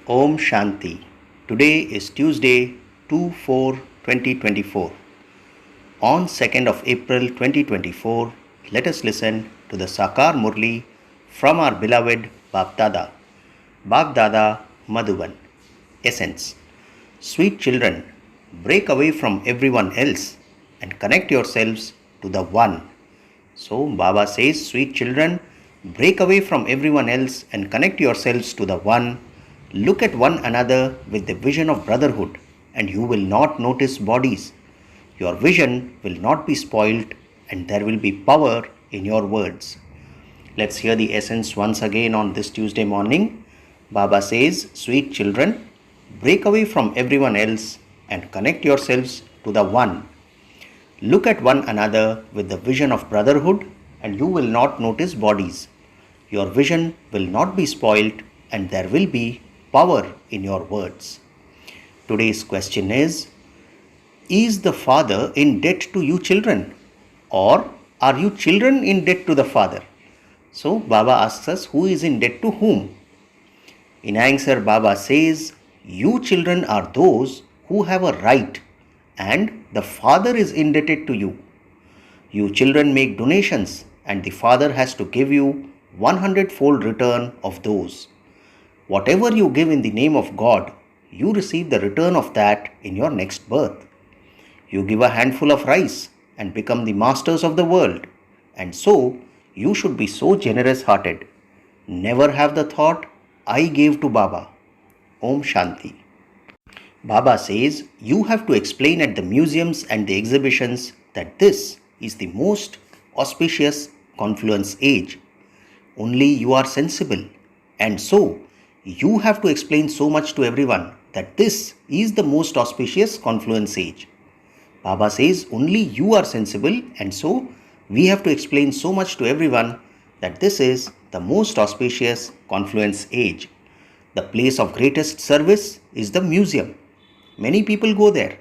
Om Shanti. Today is Tuesday, 2/4/2024. On 2nd of April 2024, let us listen to the Sakar Murli from our beloved Bap Dada Madhuban. Essence. Sweet children, break away from everyone else and connect yourselves to the One. So Baba says, sweet children, break away from everyone else and connect yourselves to the One. Look at one another with the vision of brotherhood, and you will not notice bodies. Your vision will not be spoilt, and there will be power in your words. Let's hear the essence once again on this Tuesday morning. Baba says, sweet children, break away from everyone else and connect yourselves to the One. Look at one another with the vision of brotherhood, and you will not notice bodies. Your vision will not be spoilt, and there will be power in your words. Today's question is the Father in debt to you children? Or are you children in debt to the Father? So Baba asks us, who is in debt to whom? In answer, Baba says, you children are those who have a right, and the Father is indebted to you. You children make donations, and the Father has to give you 100-fold return of those. Whatever you give in the name of God, you receive the return of that in your next birth. You give a handful of rice and become the masters of the world, and so you should be so generous-hearted. Never have the thought, I gave to Baba. Om Shanti. Baba says, you have to explain at the museums and the exhibitions that this is the most auspicious confluence age. Only you are sensible, and so you have to explain so much to everyone that this is the most auspicious confluence age. Baba says only you are sensible, and so we have to explain so much to everyone that this is the most auspicious confluence age. The place of greatest service is the museum. Many people go there,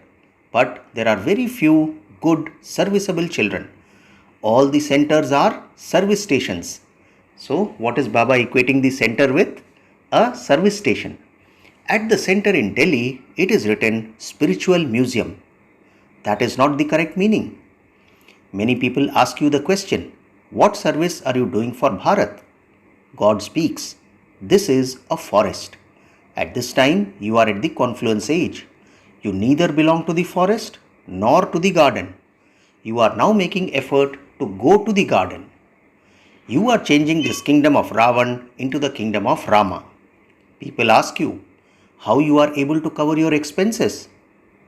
but there are very few good serviceable children. All the centers are service stations. So what is Baba equating the center with? A service station. At the center in Delhi, it is written Spiritual Museum. That is not the correct meaning. Many people ask you the question, what service are you doing for Bharat? God speaks, this is a forest. At this time, you are at the confluence age. You neither belong to the forest nor to the garden. You are now making effort to go to the garden. You are changing this kingdom of Ravan into the kingdom of Rama. People ask you how you are able to cover your expenses.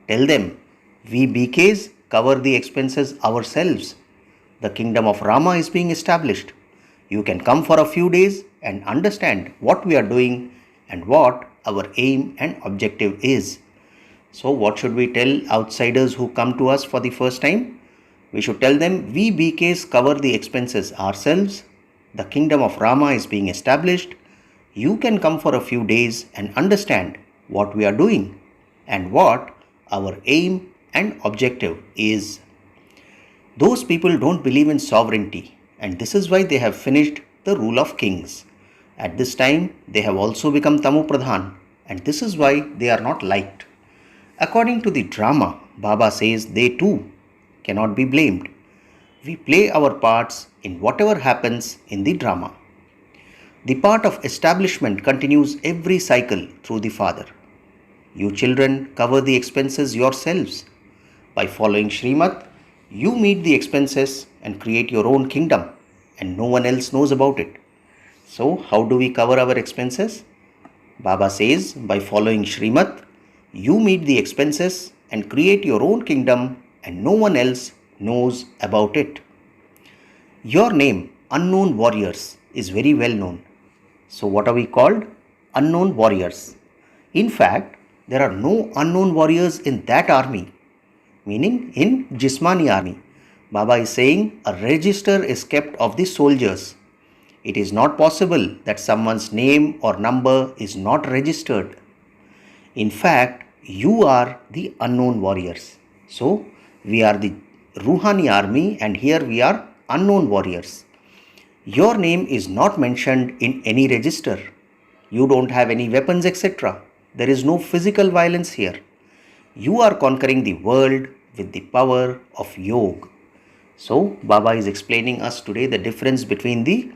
Tell them, we BKs cover the expenses ourselves. The kingdom of Rama is being established. You can come for a few days and understand what we are doing and what our aim and objective is. So what should we tell outsiders who come to us for the first time? We should tell them, we BKs cover the expenses ourselves. The kingdom of Rama is being established. You can come for a few days and understand what we are doing and what our aim and objective is. Those people don't believe in sovereignty, and this is why they have finished the rule of kings. At this time, they have also become Tamu Pradhan, and this is why they are not liked. According to the drama, Baba says they too cannot be blamed. We play our parts in whatever happens in the drama. The part of establishment continues every cycle through the Father. You children cover the expenses yourselves. By following Srimat, you meet the expenses and create your own kingdom, and no one else knows about it. So, how do we cover our expenses? Baba says, by following Srimat, you meet the expenses and create your own kingdom, and no one else knows about it. Your name, Unknown Warriors, is very well known. So what are we called? Unknown warriors. In fact, there are no unknown warriors in that army, meaning in Jismani army. Baba is saying a register is kept of the soldiers. It is not possible that someone's name or number is not registered. In fact, you are the unknown warriors. So we are the Ruhani army, and here we are unknown warriors. Your name is not mentioned in any register. You don't have any weapons, etc. There is no physical violence here. You are conquering the world with the power of yoga. So, Baba is explaining us today the difference between the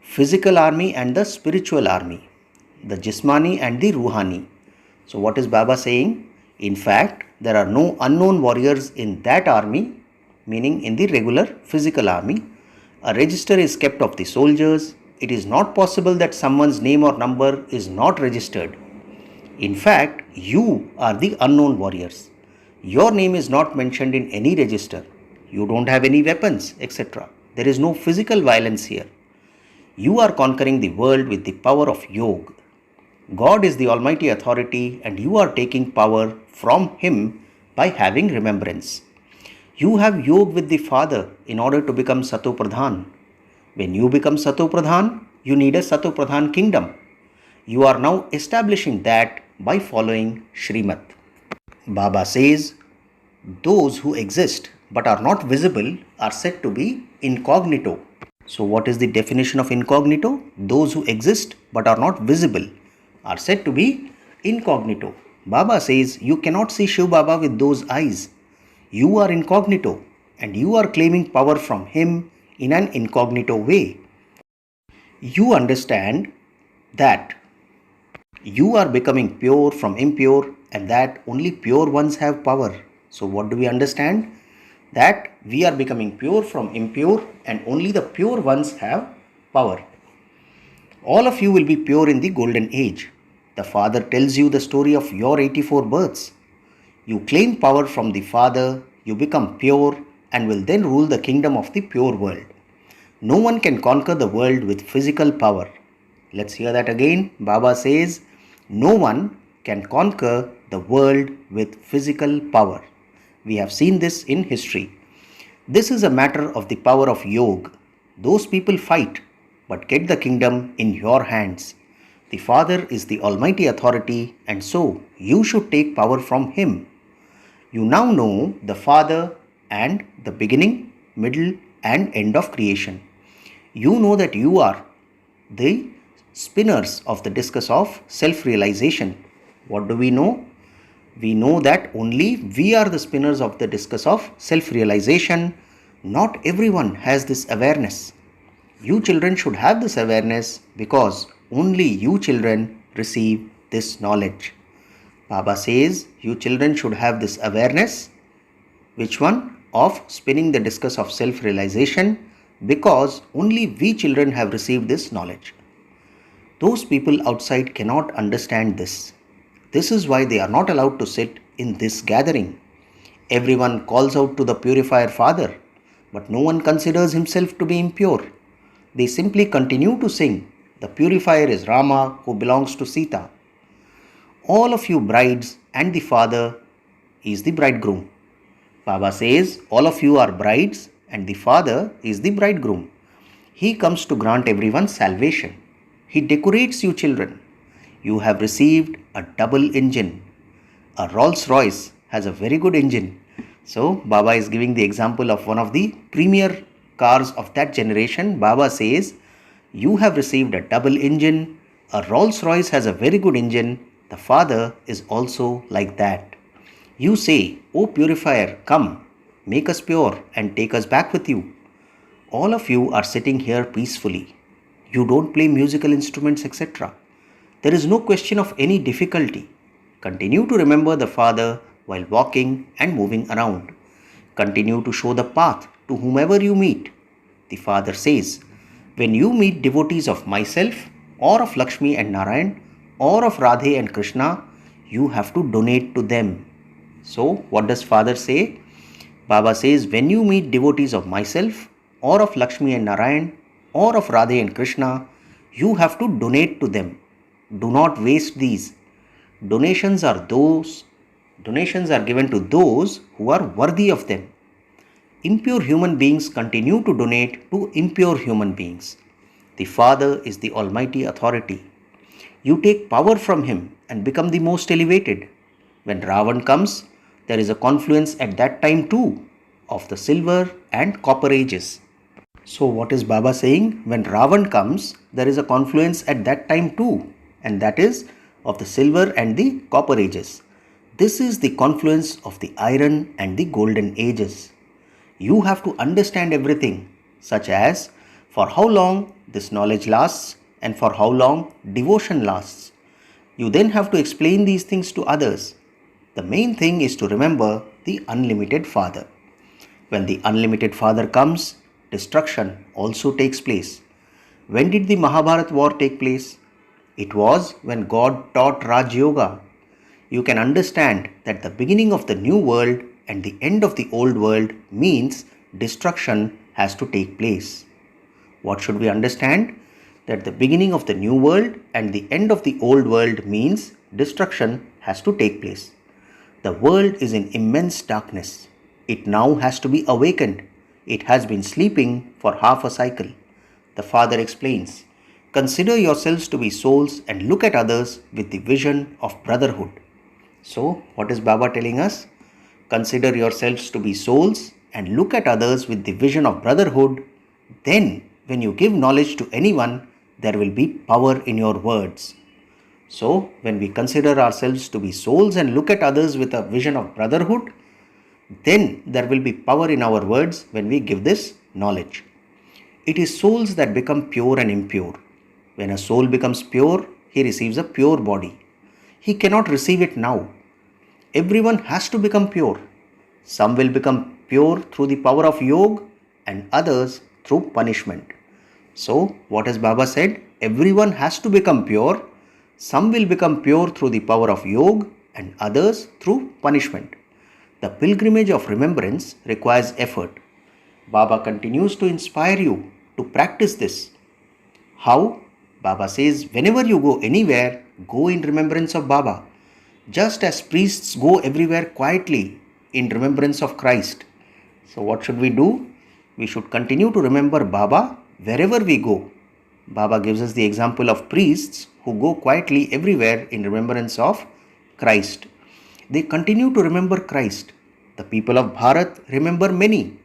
physical army and the spiritual army, the Jismani and the Ruhani. So, what is Baba saying? In fact, there are no unknown warriors in that army, meaning in the regular physical army. A register is kept of the soldiers. It is not possible that someone's name or number is not registered. In fact, you are the unknown warriors. Your name is not mentioned in any register. You don't have any weapons, etc. There is no physical violence here. You are conquering the world with the power of yoga. God is the almighty authority and you are taking power from Him by having remembrance. You have yoga with the Father in order to become Sato Pradhan. When you become Sato Pradhan, you need a Sato Pradhan kingdom. You are now establishing that by following Srimad. Baba says, those who exist but are not visible are said to be incognito. So what is the definition of incognito? Those who exist but are not visible are said to be incognito. Baba says you cannot see Shiv Baba with those eyes. You are incognito and you are claiming power from him in an incognito way. You understand that you are becoming pure from impure and that only pure ones have power. So what do we understand? That we are becoming pure from impure and only the pure ones have power. All of you will be pure in the golden age. The Father tells you the story of your 84 births. You claim power from the Father, you become pure and will then rule the kingdom of the pure world. No one can conquer the world with physical power. Let's hear that again. Baba says, no one can conquer the world with physical power. We have seen this in history. This is a matter of the power of yoga. Those people fight, but get the kingdom in your hands. The Father is the almighty authority and so you should take power from Him. You now know the Father and the beginning, middle and end of creation. You know that you are the spinners of the discus of self-realization. What do we know? We know that only we are the spinners of the discus of self-realization. Not everyone has this awareness. You children should have this awareness because only you children receive this knowledge. Baba says you children should have this awareness. Which one? Of spinning the discus of self-realization, because only we children have received this knowledge. Those people outside cannot understand this. This is why they are not allowed to sit in this gathering. Everyone calls out to the purifier Father, but no one considers himself to be impure. They simply continue to sing, the purifier is Rama who belongs to Sita. All of you brides and the Father is the bridegroom. Baba says all of you are brides and the Father is the bridegroom. He comes to grant everyone salvation. He decorates you children. You have received a double engine. A Rolls Royce has a very good engine. So Baba is giving the example of one of the premier cars of that generation. Baba says you have received a double engine. A Rolls Royce has a very good engine. The Father is also like that. You say, O purifier, come, make us pure and take us back with you. All of you are sitting here peacefully. You don't play musical instruments, etc. There is no question of any difficulty. Continue to remember the Father while walking and moving around. Continue to show the path to whomever you meet. The Father says, when you meet devotees of myself or of Lakshmi and Narayan or of Radhe and Krishna, you have to donate to them. So what does Father say? Baba says, when you meet devotees of myself or of Lakshmi and Narayan or of Radhe and Krishna, you have to donate to them. Do not waste these. Donations are given to those who are worthy of them. Impure human beings continue to donate to impure human beings. The Father is the almighty authority. You take power from him and become the most elevated. When Ravan comes, there is a confluence at that time too of the silver and copper ages. So what is Baba saying? When Ravan comes, there is a confluence at that time too, and that is of the silver and the copper ages. This is the confluence of the iron and the golden ages. You have to understand everything, such as for how long this knowledge lasts and for how long devotion lasts. You then have to explain these things to others. The main thing is to remember the unlimited Father. When the unlimited Father comes, destruction also takes place. When did the Mahabharat war take place? It was when God taught Raj Yoga. You can understand that the beginning of the new world and the end of the old world means destruction has to take place. What should we understand? That the beginning of the new world and the end of the old world means destruction has to take place. The world is in immense darkness. It now has to be awakened. It has been sleeping for half a cycle. The Father explains, consider yourselves to be souls and look at others with the vision of brotherhood. So, what is Baba telling us? Consider yourselves to be souls and look at others with the vision of brotherhood. Then, when you give knowledge to anyone, there will be power in your words. So, when we consider ourselves to be souls and look at others with a vision of brotherhood, then there will be power in our words when we give this knowledge. It is souls that become pure and impure. When a soul becomes pure, he receives a pure body. He cannot receive it now. Everyone has to become pure. Some will become pure through the power of yoga and others through punishment. So, what has Baba said? Everyone has to become pure. Some will become pure through the power of yoga and others through punishment. The pilgrimage of remembrance requires effort. Baba continues to inspire you to practice this. How? Baba says, whenever you go anywhere, go in remembrance of Baba. Just as priests go everywhere quietly in remembrance of Christ. So what should we do? We should continue to remember Baba wherever we go. Baba gives us the example of priests who go quietly everywhere in remembrance of Christ. They continue to remember Christ. The people of Bharat remember many.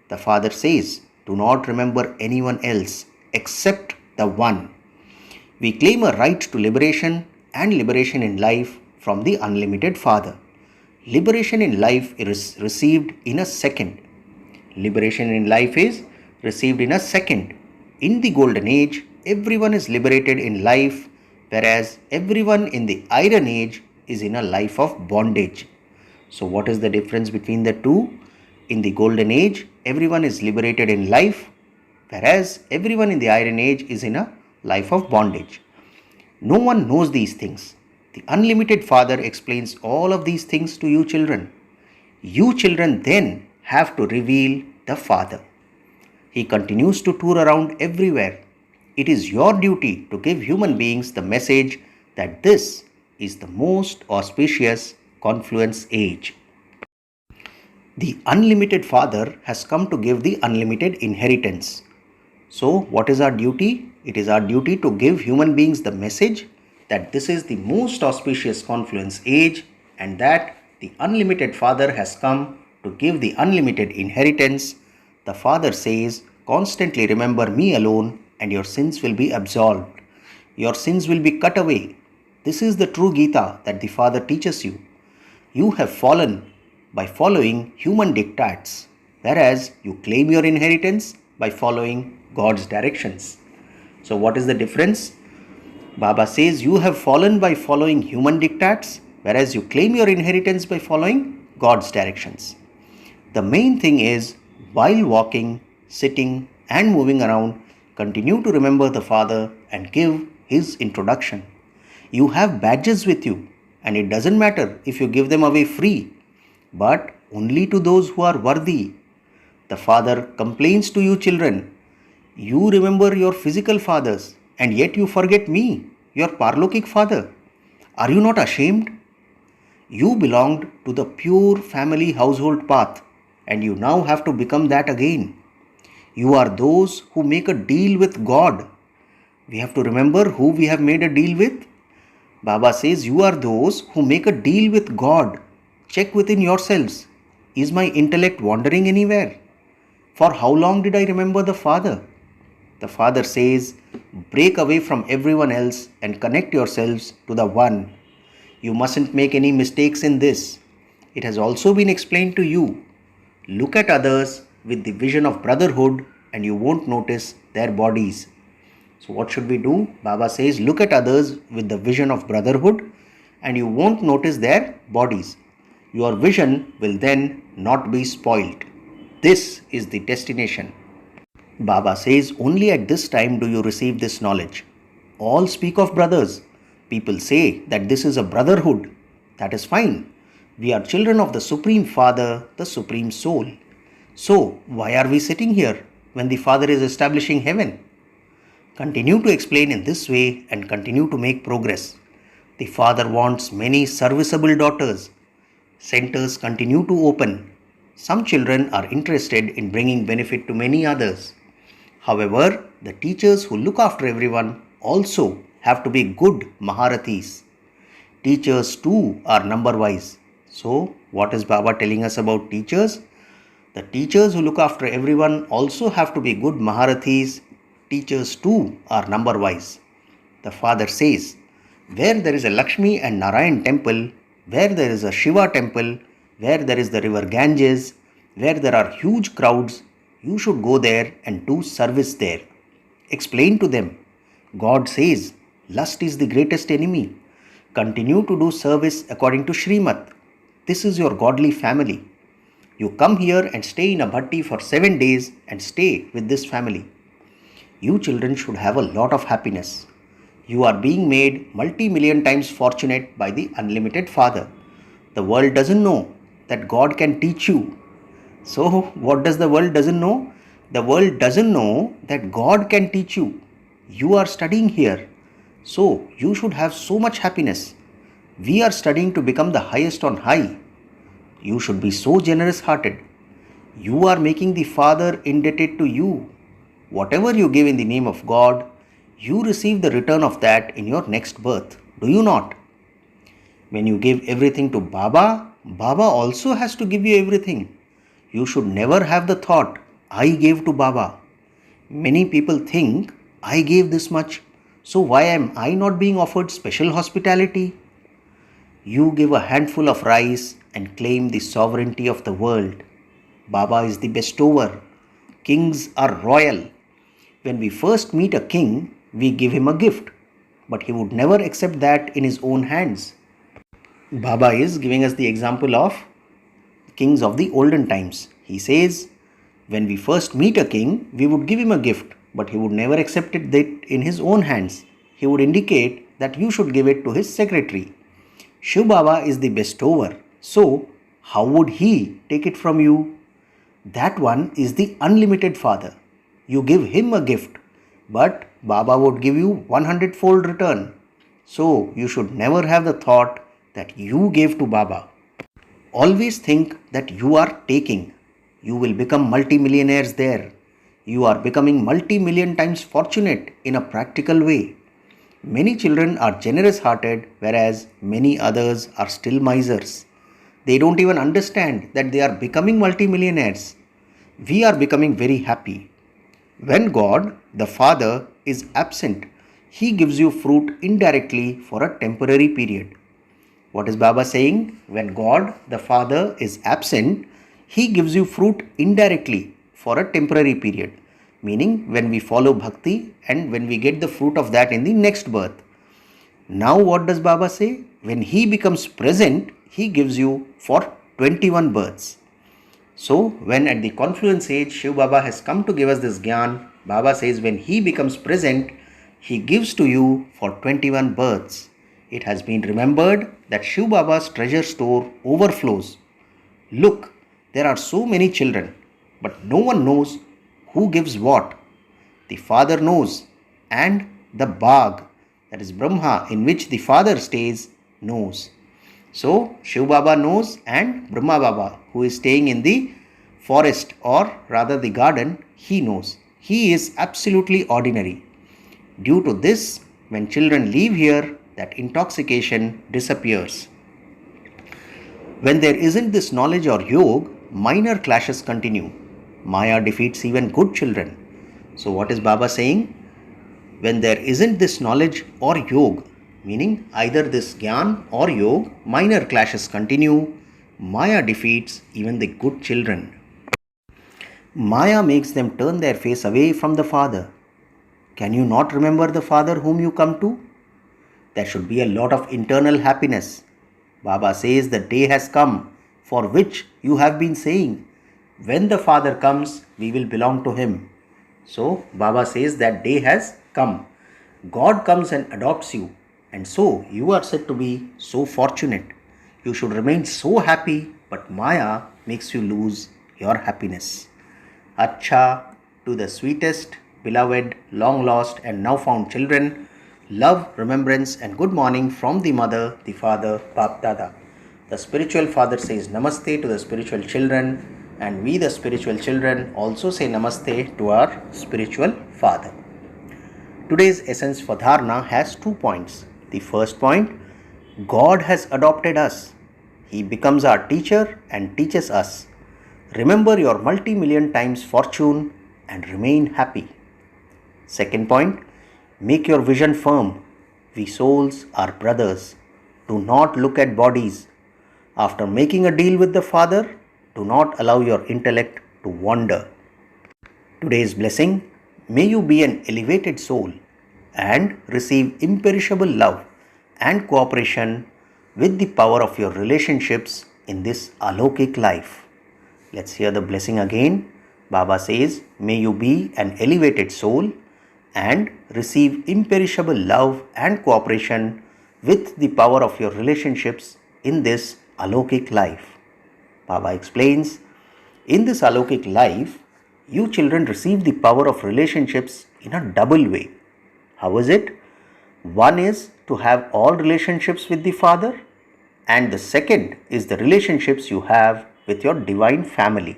The Father says, do not remember anyone else except the one. We claim a right to liberation and liberation in life from the unlimited Father. Liberation in life is received in a second. Liberation in life is received in a second. In the golden age, everyone is liberated in life, whereas everyone in the iron age is in a life of bondage. So what is the difference between the two? In the golden age, everyone is liberated in life, whereas everyone in the iron age is in a life of bondage. No one knows these things. The unlimited Father explains all of these things to you children. You children then have to reveal the Father. He continues to tour around everywhere. It is your duty to give human beings the message that this is the most auspicious confluence age. The unlimited Father has come to give the unlimited inheritance. So, what is our duty? It is our duty to give human beings the message that this is the most auspicious confluence age and that the unlimited Father has come to give the unlimited inheritance. The Father says, constantly remember me alone and your sins will be absolved. Your sins will be cut away. This is the true Gita that the Father teaches you. You have fallen by following human diktats, whereas you claim your inheritance by following God's directions. So what is the difference? Baba says you have fallen by following human diktats, whereas you claim your inheritance by following God's directions. The main thing is, while walking, sitting and moving around, continue to remember the Father and give His introduction. You have badges with you, and it doesn't matter if you give them away free, but only to those who are worthy. The Father complains to you children, you remember your physical fathers and yet you forget me, your Parlokik Father. Are you not ashamed? You belonged to the pure family household path and you now have to become that again. You are those who make a deal with God. We have to remember who we have made a deal with. Baba says you are those who make a deal with God. Check within yourselves. Is my intellect wandering anywhere? For how long did I remember the Father? The Father says, break away from everyone else and connect yourselves to the One You mustn't make any mistakes in this. It has also been explained to you. Look at others with the vision of brotherhood and you won't notice their bodies. So what should we do? Baba says, look at others with the vision of brotherhood and you won't notice their bodies. Your vision will then not be spoilt. This is the destination. Baba says, only at this time do you receive this knowledge. All speak of brothers. People say that this is a brotherhood. That is fine. We are children of the Supreme Father, the Supreme Soul. So, why are we sitting here when the Father is establishing heaven? Continue to explain in this way and continue to make progress. The Father wants many serviceable daughters. Centers continue to open. Some children are interested in bringing benefit to many others. However, the teachers who look after everyone also have to be good Maharathis. Teachers too are number-wise. So, what is Baba telling us about teachers? The teachers who look after everyone also have to be good Maharathis. Teachers too are number-wise. The Father says, where there is a Lakshmi and Narayan temple, where there is a Shiva temple, where there is the river Ganges, where there are huge crowds, you should go there and do service there. Explain to them. God says, lust is the greatest enemy. Continue to do service according to Srimat. This is your godly family. You come here and stay in a bhatti for 7 days and stay with this family. You children should have a lot of happiness. You are being made multi-million times fortunate by the unlimited Father. The world doesn't know that God can teach you. So, what does the world doesn't know? The world doesn't know that God can teach you. You are studying here. So, you should have so much happiness. We are studying to become the highest on high. You should be so generous-hearted. You are making the Father indebted to you. Whatever you give in the name of God, you receive the return of that in your next birth. Do you not? When you give everything to Baba, Baba also has to give you everything. You should never have the thought, I gave to Baba. Many people think, I gave this much, so why am I not being offered special hospitality? You give a handful of rice and claim the sovereignty of the world. Baba is the bestower. Kings are royal. When we first meet a king, we give him a gift, but he would never accept that in his own hands. Baba is giving us the example of kings of the olden times. He says, when we first meet a king, we would give him a gift, but he would never accept it in his own hands. He would indicate that you should give it to his secretary. Shiv Baba is the bestower. So, how would he take it from you? That one is the unlimited Father. You give him a gift, but Baba would give you 100-fold return. So, you should never have the thought that you gave to Baba. Always think that you are taking. You will become multimillionaires there. You are becoming multi-million times fortunate in a practical way. Many children are generous-hearted, whereas many others are still misers. They don't even understand that they are becoming multimillionaires. We are becoming very happy. When God, the Father, is absent, He gives you fruit indirectly for a temporary period. What is Baba saying? When God, the Father, is absent, He gives you fruit indirectly for a temporary period. Meaning when we follow bhakti and when we get the fruit of that in the next birth. Now what does Baba say? When He becomes present, He gives you for 21 births. So when at the confluence age Shiv Baba has come to give us this Gyan, Baba says when He becomes present, He gives to you for 21 births. It has been remembered that Shiv Baba's treasure store overflows. Look, there are so many children, but no one knows who gives what. The Father knows, and the Bag, that is Brahma, in which the Father stays, knows. So, Shiv Baba knows and Brahma Baba, who is staying in the forest or rather the garden, he knows. He is absolutely ordinary. Due to this, when children leave here, that intoxication disappears. When there isn't this knowledge or yoga, minor clashes continue. Maya defeats even good children. So what is Baba saying? When there isn't this knowledge or yoga, meaning either this Gyan or Yog, minor clashes continue. Maya defeats even the good children. Maya makes them turn their face away from the Father. Can you not remember the Father whom you come to? There should be a lot of internal happiness. Baba says the day has come for which you have been saying, when the Father comes, we will belong to Him. So, Baba says that day has come. God comes and adopts you, and so you are said to be so fortunate. You should remain so happy, but Maya makes you lose your happiness. Acha, to the sweetest, beloved, long lost, and now found children, love, remembrance, and good morning from the mother, the father, Bap Dada. The spiritual father says Namaste to the spiritual children, and we, the spiritual children, also say Namaste to our spiritual father. Today's essence for Dharana has 2 points. The first point, God has adopted us. He becomes our teacher and teaches us. Remember your multi-million times fortune and remain happy. Second point, make your vision firm. We souls are brothers. Do not look at bodies. After making a deal with the Father, do not allow your intellect to wander. Today's blessing, may you be an elevated soul and receive imperishable love and cooperation with the power of your relationships in this alokik life. Let's hear the blessing again. Baba says, may you be an elevated soul and receive imperishable love and cooperation with the power of your relationships in this alokik life. Baba explains, in this alokik life, you children receive the power of relationships in a double way. How is it? One is to have all relationships with the Father, and the second is the relationships you have with your divine family.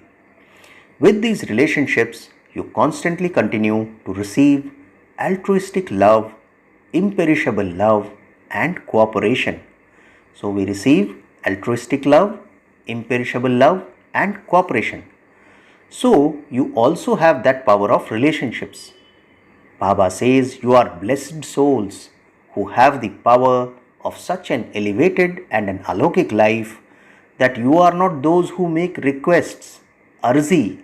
With these relationships, you constantly continue to receive altruistic love, imperishable love, and cooperation. So we receive altruistic love, imperishable love, and cooperation. So you also have that power of relationships. Baba says you are blessed souls who have the power of such an elevated and an alokik life that you are not those who make requests, arzi,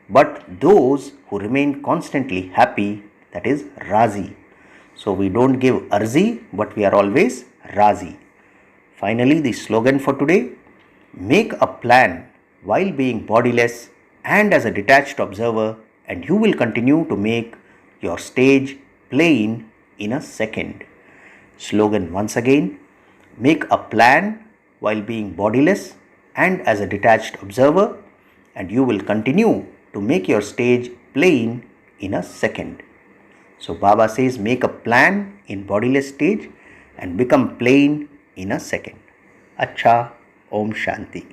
but those who remain constantly happy, that is razi. So we don't give arzi, but we are always razi. Finally, the slogan for today, make a plan while being bodiless and as a detached observer, and you will continue to make your stage plain in a second. Slogan once again, make a plan while being bodiless and as a detached observer, and you will continue to make your stage plain in a second. So Baba says make a plan in bodiless stage and become plain in a second. Acha, Om Shanti.